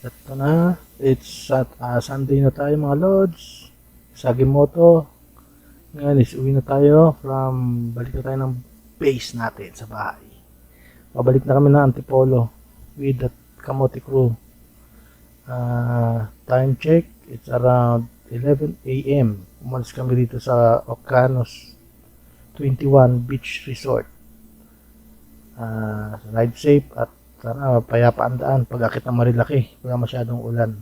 Ito na. It's Sunday na tayo mga lods. Sagimoto. Ngayon is uwi na tayo balik na tayo ng base natin sa bahay. Pabalik na kami ng Antipolo with the Kamote crew. Time check, it's around 11 a.m. Umalis kami dito sa Ocanos 21 Beach Resort. Ride safe at sana payapa ang daan pag-akit ng Marilaki, wala masyadong ulan.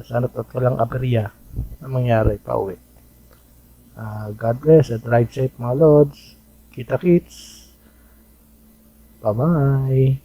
Sana at walang aberya na mangyari pa uwi. God bless at ride safe mga lods. Kita kits. Bye bye.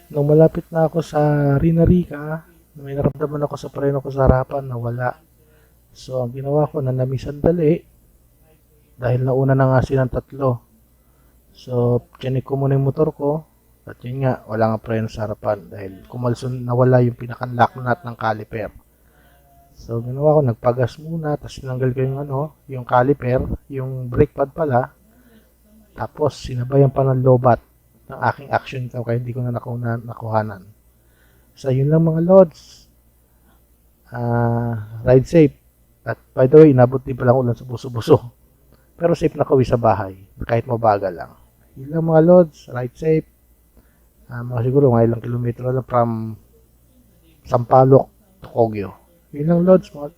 Nung malapit na ako sa Rinarica, may naramdaman ako sa preno ko sa harapan na wala. So, ang ginawa ko, nanamisan dali dahil nauna na nga silang tatlo. So, chinik ko muna yung motor ko at yun nga, wala nga preno sa harapan dahil kumalson nawala yung pinakanlock nut ng caliper. So, ginawa ko, nagpagas muna, tapos tinanggal ko yung yung caliper, yung brake pad pala, tapos sinabayan pa ng lobat ng aking action cam kaya hindi ko na nakuhanan. So, yun lang mga lods. Ride safe. At by the way, inabot din pala ulan sa buso-buso. Pero safe na kauwi sa bahay, kahit mabagal lang. Yun lang mga lods, ride safe. Mga siguro mga ilang kilometro lang from Sampaloc to Kogyo. Yun lang lods mga